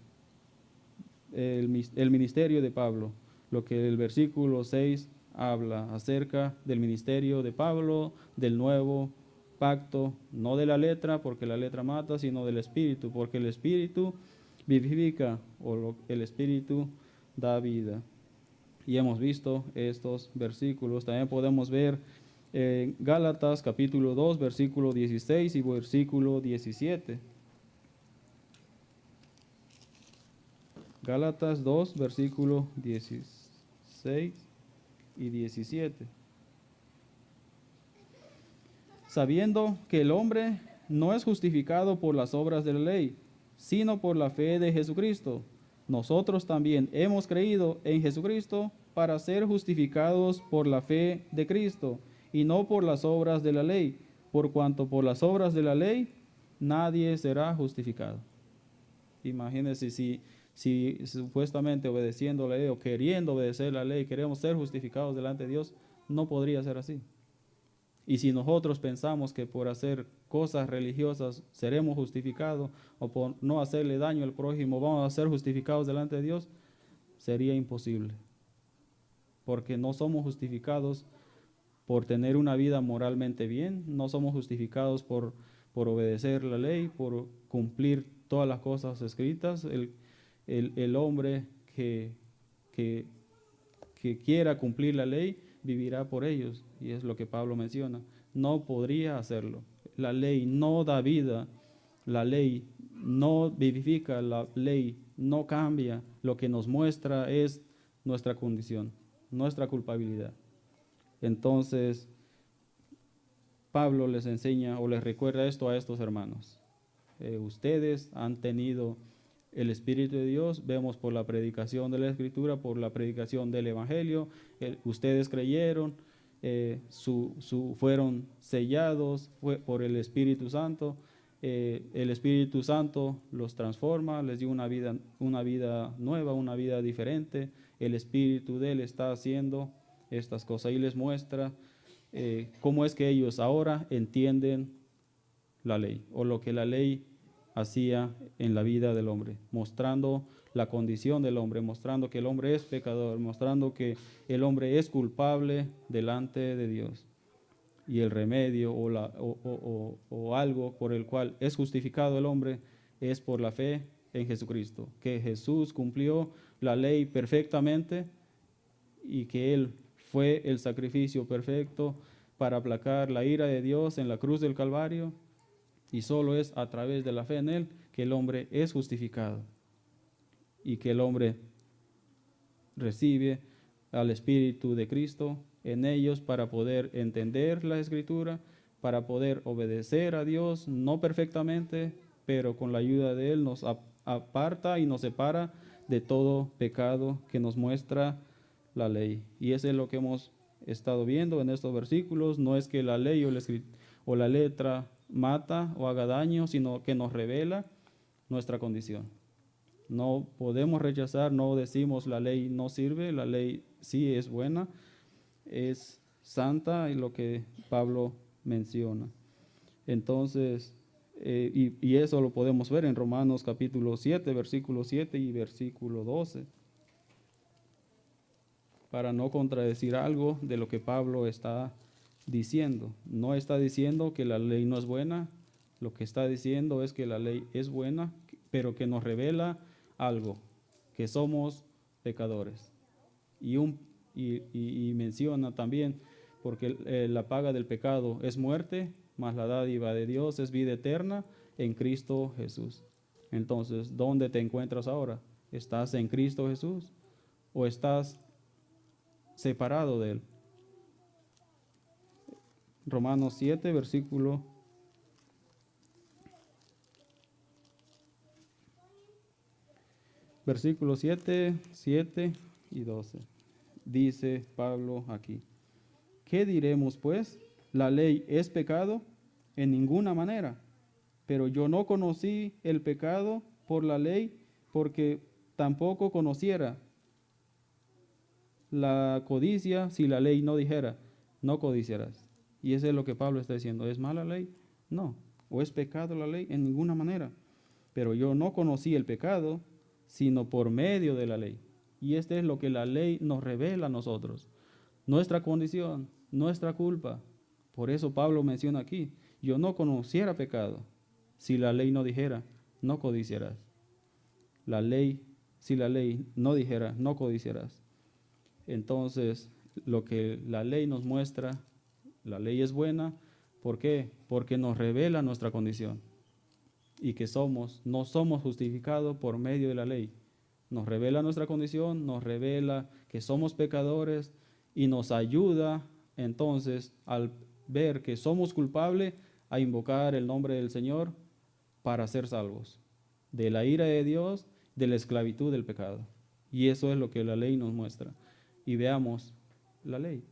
ministerio de Pablo, lo que el versículo 6 habla acerca del ministerio de Pablo, del nuevo pacto, no de la letra, porque la letra mata, sino del Espíritu, porque el Espíritu vivifica, el Espíritu da vida. Y hemos visto estos versículos. También podemos ver Gálatas capítulo 2, versículo 16 y versículo 17. Gálatas 2, versículo 16 y 17. Sabiendo que el hombre no es justificado por las obras de la ley, sino por la fe de Jesucristo. Nosotros también hemos creído en Jesucristo para ser justificados por la fe de Cristo y no por las obras de la ley, por cuanto por las obras de la ley nadie será justificado. Imagínense si supuestamente obedeciendo la ley o queriendo obedecer la ley queremos ser justificados delante de Dios, no podría ser así. Y si nosotros pensamos que por hacer cosas religiosas seremos justificados o por no hacerle daño al prójimo vamos a ser justificados delante de Dios, sería imposible. Porque no somos justificados por tener una vida moralmente bien, no somos justificados por obedecer la ley, por cumplir todas las cosas escritas. El hombre que quiera cumplir la ley vivirá por ellos, y es lo que Pablo menciona. No podría hacerlo. La ley no da vida, la ley no vivifica, la ley no cambia. Lo que nos muestra es nuestra condición, nuestra culpabilidad. Entonces, Pablo les enseña o les recuerda esto a estos hermanos. Ustedes han tenido el Espíritu de Dios, vemos por la predicación de la Escritura, por la predicación del Evangelio, ustedes creyeron, fueron sellados por el Espíritu Santo, el Espíritu Santo los transforma, les dio una vida nueva, una vida diferente, el Espíritu de Él está haciendo estas cosas y les muestra cómo es que ellos ahora entienden la ley o lo que la ley hacía en la vida del hombre, mostrando la condición del hombre, mostrando que el hombre es pecador, mostrando que el hombre es culpable delante de Dios. Y el remedio o algo por el cual es justificado el hombre es por la fe en Jesucristo, que Jesús cumplió la ley perfectamente y que Él fue el sacrificio perfecto para aplacar la ira de Dios en la cruz del Calvario. Y solo es a través de la fe en Él que el hombre es justificado y que el hombre recibe al Espíritu de Cristo en ellos para poder entender la Escritura, para poder obedecer a Dios, no perfectamente, pero con la ayuda de Él nos aparta y nos separa de todo pecado que nos muestra la ley. Y eso es lo que hemos estado viendo en estos versículos. No es que la ley o la letra mata o haga daño, sino que nos revela nuestra condición. No podemos rechazar, no decimos la ley no sirve, la ley sí es buena, es santa, y lo que Pablo menciona. Entonces, y eso lo podemos ver en Romanos capítulo 7, versículo 7 y versículo 12, para no contradecir algo de lo que Pablo está diciendo. No está diciendo que la ley no es buena, lo que está diciendo es que la ley es buena, pero que nos revela algo, que somos pecadores. Y menciona también, porque la paga del pecado es muerte, mas la dádiva de Dios es vida eterna en Cristo Jesús. Entonces, ¿dónde te encuentras ahora? ¿Estás en Cristo Jesús o estás separado de Él? Romanos 7, versículo 7 y 12. Dice Pablo aquí: ¿qué diremos pues? ¿La ley es pecado? En ninguna manera. pero yo no conocí el pecado por la ley, porque tampoco conociera la codicia si la ley no dijera, no codiciarás. Y eso es lo que Pablo está diciendo. ¿Es mala ley? No. ¿O es pecado la ley? En ninguna manera. Pero yo no conocí el pecado, sino por medio de la ley. Y este es lo que la ley nos revela a nosotros. Nuestra condición, nuestra culpa. Por eso Pablo menciona aquí, yo no conociera pecado si la ley no dijera, no codiciarás. La ley, si la ley no dijera, no codiciarás. Entonces, lo que la ley nos muestra, la ley es buena. ¿Por qué? Porque nos revela nuestra condición y que no somos justificados por medio de la ley. Nos revela nuestra condición, nos revela que somos pecadores y nos ayuda entonces al ver que somos culpables a invocar el nombre del Señor para ser salvos de la ira de Dios, de la esclavitud del pecado. Y eso es lo que la ley nos muestra. Y veamos la ley.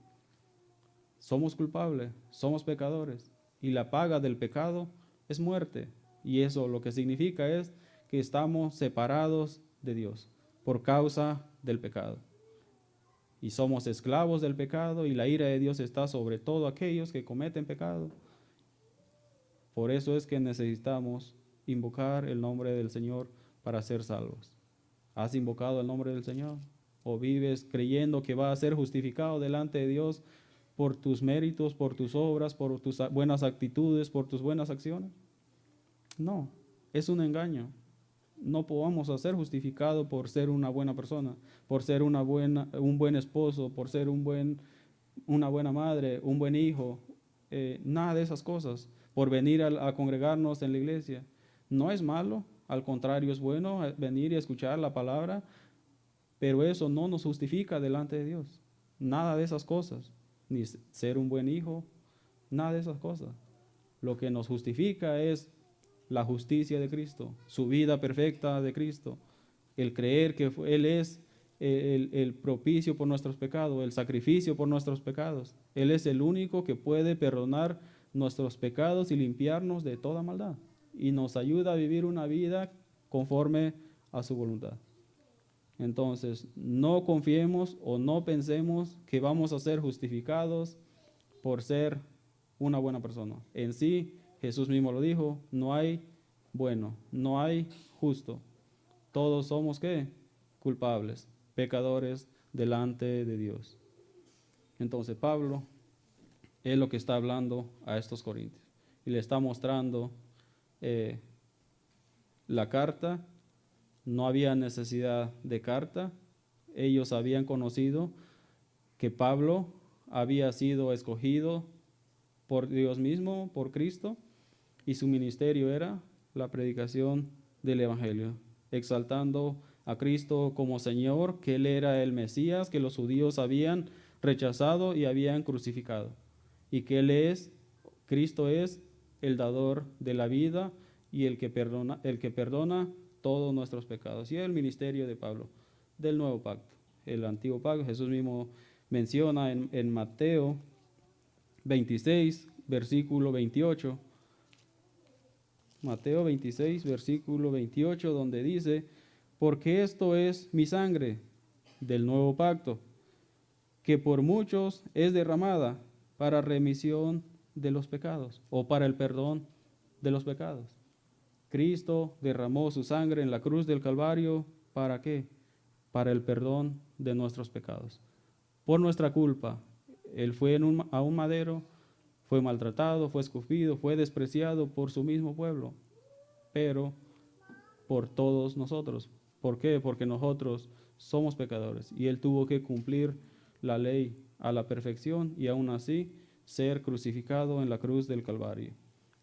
Somos culpables, somos pecadores, y la paga del pecado es muerte. Y eso lo que significa es que estamos separados de Dios por causa del pecado. Y somos esclavos del pecado, y la ira de Dios está sobre todos aquellos que cometen pecado. Por eso es que necesitamos invocar el nombre del Señor para ser salvos. ¿Has invocado el nombre del Señor? ¿O vives creyendo que vas a ser justificado delante de Dios por tus méritos, por tus obras, por tus buenas actitudes, por tus buenas acciones? No, es un engaño. No podamos ser justificados por ser una buena persona, por ser un buen esposo, por ser una buena madre, un buen hijo, nada de esas cosas, por venir a congregarnos en la iglesia. No es malo, al contrario, es bueno venir y escuchar la palabra, pero eso no nos justifica delante de Dios. Nada de esas cosas, ni ser un buen hijo, nada de esas cosas. Lo que nos justifica es la justicia de Cristo, su vida perfecta de Cristo, el creer que Él es el propicio por nuestros pecados, el sacrificio por nuestros pecados. Él es el único que puede perdonar nuestros pecados y limpiarnos de toda maldad. Y nos ayuda a vivir una vida conforme a su voluntad. Entonces, no confiemos o no pensemos que vamos a ser justificados por ser una buena persona. En sí, Jesús mismo lo dijo, no hay bueno, no hay justo. Todos somos, ¿qué? Culpables, pecadores delante de Dios. Entonces, Pablo es lo que está hablando a estos corintios y le está mostrando la carta. No había necesidad de carta. Ellos habían conocido que Pablo había sido escogido por Dios mismo, por Cristo, y su ministerio era la predicación del Evangelio, exaltando a Cristo como Señor, que Él era el Mesías, que los judíos habían rechazado y habían crucificado, y que Cristo es el dador de la vida y el que perdona todos nuestros pecados. Y el ministerio de Pablo, del nuevo pacto. El antiguo pacto, Jesús mismo menciona en Mateo 26, versículo 28. Mateo 26, versículo 28, donde dice, porque esto es mi sangre del nuevo pacto, que por muchos es derramada para remisión de los pecados, o para el perdón de los pecados. Cristo derramó su sangre en la cruz del Calvario, ¿para qué? Para el perdón de nuestros pecados. Por nuestra culpa, Él fue a un madero, fue maltratado, fue escupido, fue despreciado por su mismo pueblo, pero por todos nosotros. ¿Por qué? Porque nosotros somos pecadores y Él tuvo que cumplir la ley a la perfección y aún así ser crucificado en la cruz del Calvario.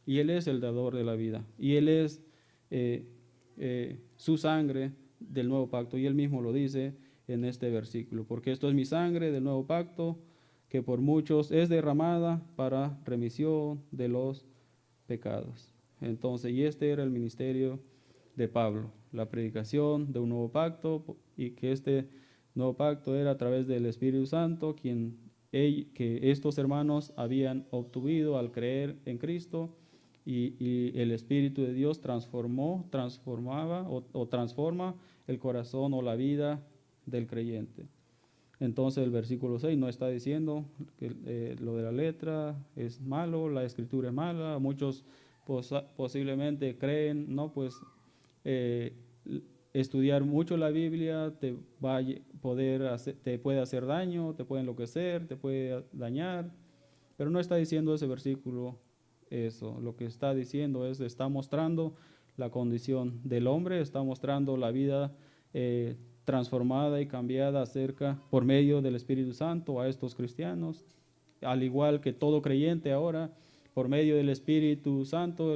Y Él es el dador de la vida, y Él es su sangre del nuevo pacto, y Él mismo lo dice en este versículo, porque esto es mi sangre del nuevo pacto, que por muchos es derramada para remisión de los pecados. Entonces, y este era el ministerio de Pablo, la predicación de un nuevo pacto, y que este nuevo pacto era a través del Espíritu Santo, que estos hermanos habían obtenido al creer en Cristo, y el Espíritu de Dios transformaba o transforma el corazón o la vida del creyente. Entonces el versículo 6 no está diciendo que lo de la letra es malo, la escritura es mala. Muchos posiblemente creen, no, pues estudiar mucho la Biblia te va a te puede hacer daño, te puede enloquecer, te puede dañar, pero no está diciendo ese versículo eso. Lo que está diciendo está mostrando la condición del hombre, está mostrando la vida transformada y cambiada por medio del Espíritu Santo a estos cristianos, al igual que todo creyente ahora, por medio del Espíritu Santo,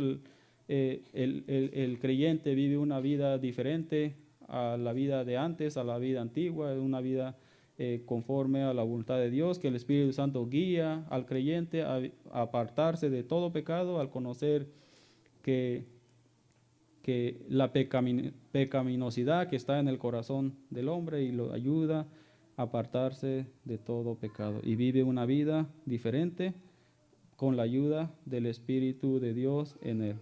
el creyente vive una vida diferente a la vida de antes, a la vida antigua, una vida conforme a la voluntad de Dios, que el Espíritu Santo guía al creyente a apartarse de todo pecado, al conocer que la pecaminosidad que está en el corazón del hombre y lo ayuda a apartarse de todo pecado y vive una vida diferente con la ayuda del Espíritu de Dios en él.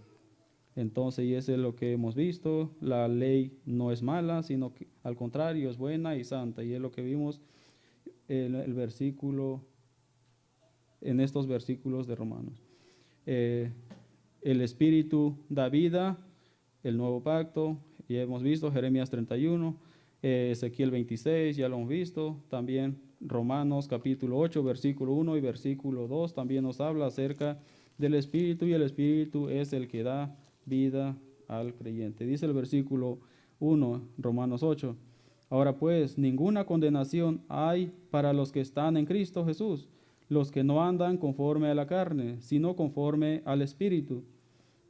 Entonces, y eso es lo que hemos visto, la ley no es mala, sino que al contrario es buena y santa, y es lo que vimos en estos versículos de Romanos. El Espíritu da vida, el nuevo pacto, ya hemos visto Jeremías 31, Ezequiel 26, ya lo hemos visto, también Romanos capítulo 8, versículo 1 y versículo 2, también nos habla acerca del Espíritu, y el Espíritu es el que da vida al creyente. Dice el versículo 1, Romanos 8, ahora pues, ninguna condenación hay para los que están en Cristo Jesús, los que no andan conforme a la carne, sino conforme al Espíritu.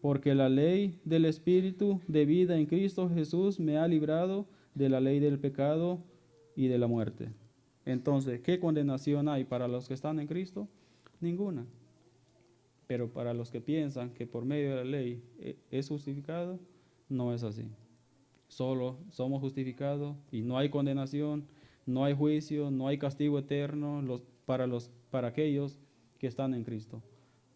Porque la ley del Espíritu de vida en Cristo Jesús me ha librado de la ley del pecado y de la muerte. Entonces, ¿qué condenación hay para los que están en Cristo? Ninguna. Pero para los que piensan que por medio de la ley es justificado, no es así. Solo somos justificados y no hay condenación, no hay juicio, no hay castigo eterno para aquellos que están en Cristo.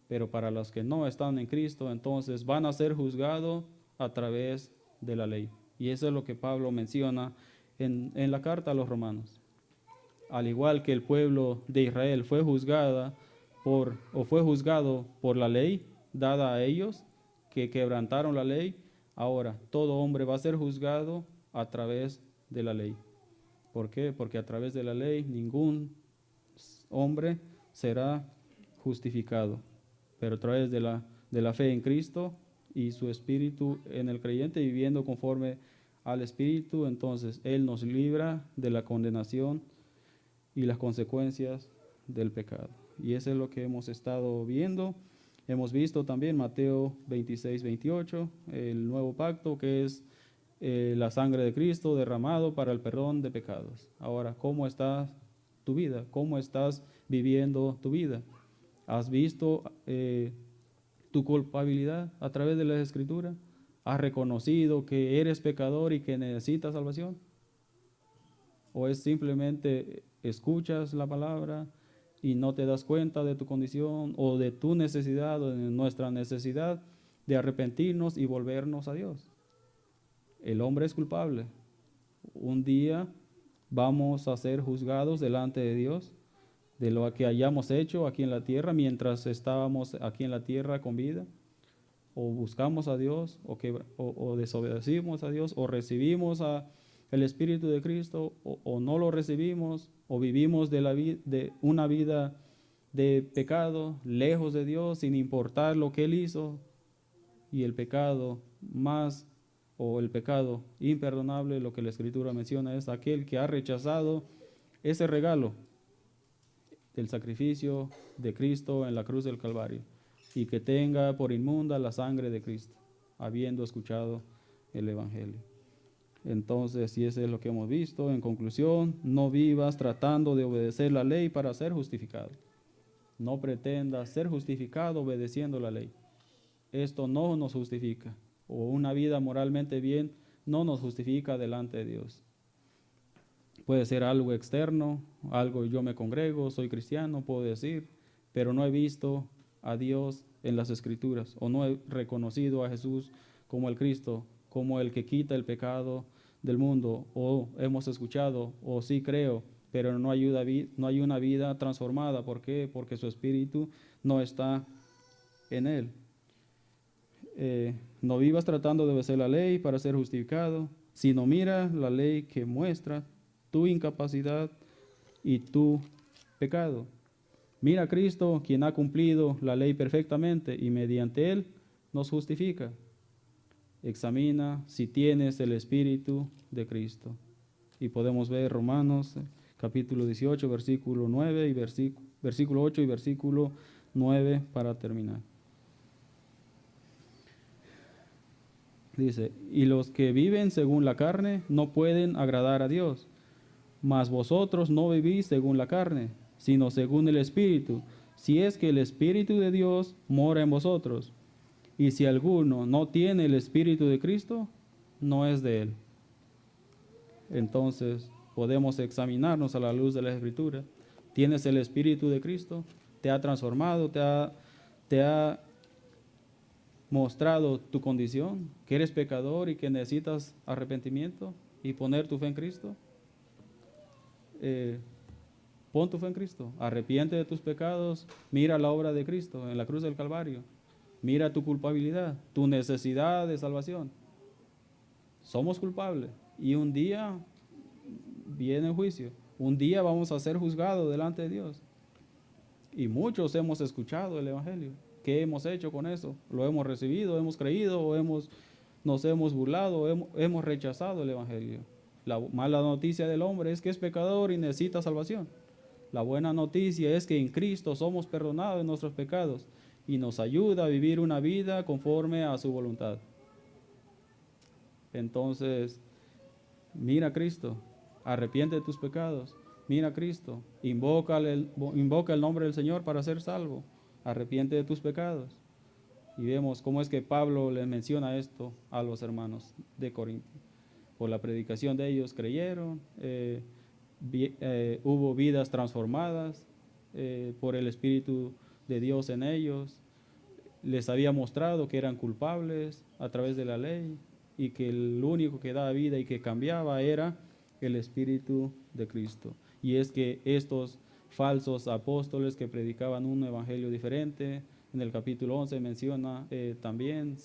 Pero para los que no están en Cristo, entonces van a ser juzgados a través de la ley. Y eso es lo que Pablo menciona en la carta a los romanos. Al igual que el pueblo de Israel fue juzgado por la ley dada a ellos, que quebrantaron la ley, ahora todo hombre va a ser juzgado a través de la ley. ¿Por qué? Porque a través de la ley ningún hombre será justificado. Pero a través de la fe en Cristo y su Espíritu en el creyente, viviendo conforme al Espíritu, entonces Él nos libra de la condenación y las consecuencias del pecado. Y eso es lo que hemos estado viendo. Hemos visto también Mateo 26, 28, el nuevo pacto, que es la sangre de Cristo derramado para el perdón de pecados. Ahora, ¿cómo está tu vida? ¿Cómo estás viviendo tu vida? ¿Has visto tu culpabilidad a través de las Escrituras? ¿Has reconocido que eres pecador y que necesitas salvación? ¿O es simplemente escuchas la palabra y no te das cuenta de tu condición o de tu necesidad o de nuestra necesidad de arrepentirnos y volvernos a Dios? El hombre es culpable. Un día vamos a ser juzgados delante de Dios de lo que hayamos hecho aquí en la tierra mientras estábamos aquí en la tierra con vida, o buscamos a Dios, o desobedecimos a Dios, o recibimos el Espíritu de Cristo, o no lo recibimos, o vivimos de una vida de pecado, lejos de Dios, sin importar lo que Él hizo, y el pecado el pecado imperdonable, lo que la Escritura menciona, es aquel que ha rechazado ese regalo del sacrificio de Cristo en la cruz del Calvario, y que tenga por inmunda la sangre de Cristo, habiendo escuchado el Evangelio. Entonces, y eso es lo que hemos visto. En conclusión, no vivas tratando de obedecer la ley para ser justificado. No pretendas ser justificado obedeciendo la ley. Esto no nos justifica, o una vida moralmente bien no nos justifica delante de Dios. Puede ser algo externo, algo yo me congrego, soy cristiano, puedo decir, pero no he visto a Dios en las Escrituras, o no he reconocido a Jesús como el Cristo, como el que quita el pecado del mundo, o hemos escuchado, o sí creo, pero no hay una vida transformada. ¿Por qué? Porque su espíritu no está en él. No vivas tratando de obedecer la ley para ser justificado, sino mira la ley que muestra tu incapacidad y tu pecado. Mira a Cristo, quien ha cumplido la ley perfectamente y mediante él nos justifica. Examina si tienes el Espíritu de Cristo. Y podemos ver Romanos capítulo 18, versículo 9 y versículo 8 y versículo 9 para terminar. Dice, y los que viven según la carne no pueden agradar a Dios, mas vosotros no vivís según la carne, sino según el Espíritu, si es que el Espíritu de Dios mora en vosotros. Y si alguno no tiene el Espíritu de Cristo, no es de él. Entonces podemos examinarnos a la luz de la Escritura. ¿Tienes el Espíritu de Cristo? ¿Te ha transformado? ¿Te ha mostrado tu condición? ¿Que eres pecador y que necesitas arrepentimiento y poner tu fe en Cristo? Pon tu fe en Cristo. Arrepiente de tus pecados. Mira la obra de Cristo en la cruz del Calvario. Mira tu culpabilidad, tu necesidad de salvación. Somos culpables y un día viene el juicio. Un día vamos a ser juzgados delante de Dios. Y muchos hemos escuchado el Evangelio. ¿Qué hemos hecho con eso? ¿Lo hemos recibido, hemos creído o nos hemos burlado o hemos rechazado el Evangelio? La mala noticia del hombre es que es pecador y necesita salvación. La buena noticia es que en Cristo somos perdonados de nuestros pecados y nos ayuda a vivir una vida conforme a su voluntad. Entonces, mira a Cristo, arrepiente de tus pecados, mira a Cristo, invoca el nombre del Señor para ser salvo, arrepiente de tus pecados. Y vemos cómo es que Pablo le menciona esto a los hermanos de Corinto. Por la predicación de ellos creyeron, hubo vidas transformadas por el Espíritu de Dios en ellos. Les había mostrado que eran culpables a través de la ley y que el único que daba vida y que cambiaba era el Espíritu de Cristo. Y es que estos falsos apóstoles que predicaban un evangelio diferente, en el capítulo 11 menciona también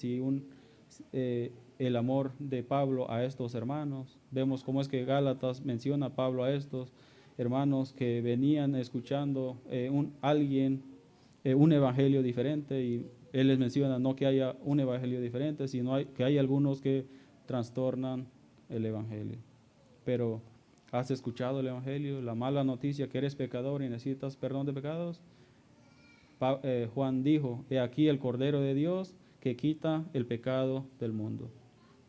el amor de Pablo a estos hermanos. Vemos cómo es que Gálatas menciona a Pablo a estos hermanos que venían escuchando un evangelio diferente, y él les menciona no que haya un evangelio diferente, sino que hay algunos que trastornan el evangelio. Pero ¿has escuchado el evangelio? La mala noticia que eres pecador y necesitas perdón de pecados. Juan dijo, he aquí el Cordero de Dios que quita el pecado del mundo.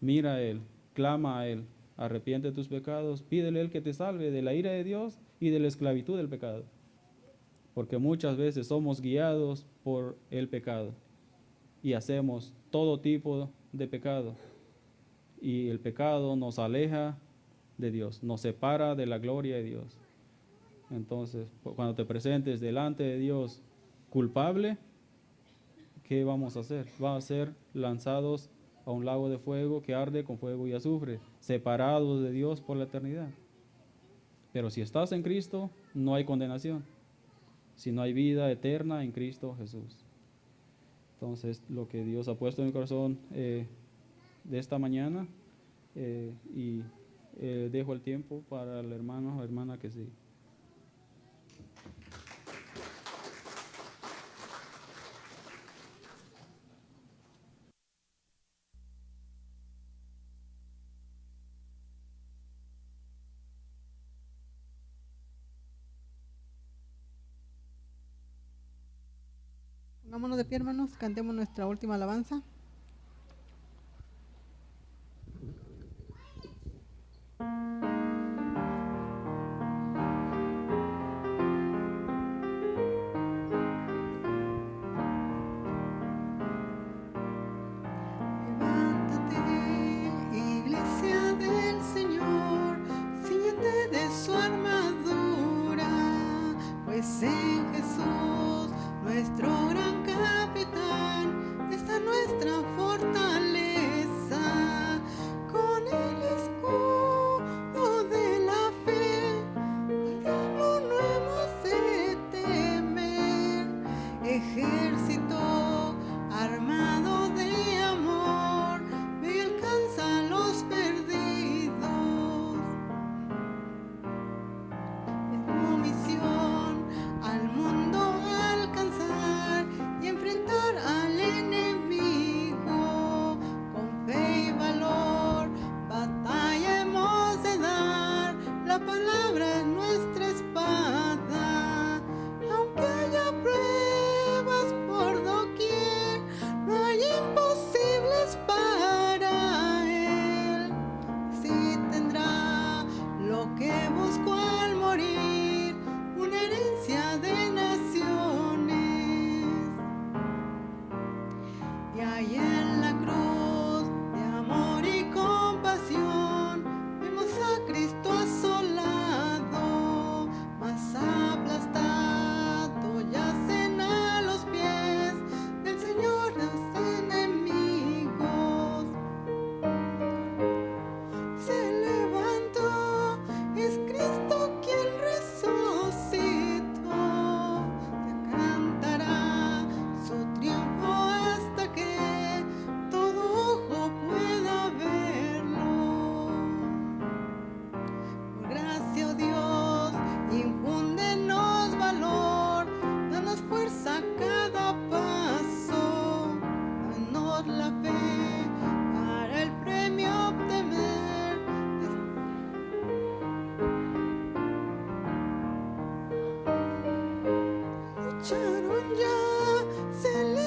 Mira a él, clama a él, arrepiente de tus pecados, pídele a él que te salve de la ira de Dios y de la esclavitud del pecado. Porque muchas veces somos guiados por el pecado y hacemos todo tipo de pecado. Y el pecado nos aleja de Dios, nos separa de la gloria de Dios. Entonces, cuando te presentes delante de Dios culpable, ¿qué vamos a hacer? Vamos a ser lanzados a un lago de fuego que arde con fuego y azufre, separados de Dios por la eternidad. Pero si estás en Cristo, no hay condenación, sino hay vida eterna en Cristo Jesús. Entonces, lo que Dios ha puesto en mi corazón de esta mañana, y dejo el tiempo para el hermano o hermana que sigue. Pongámonos de pie, hermanos, cantemos nuestra última alabanza. En Jesús, nuestro gran capitán. marcharon ya, se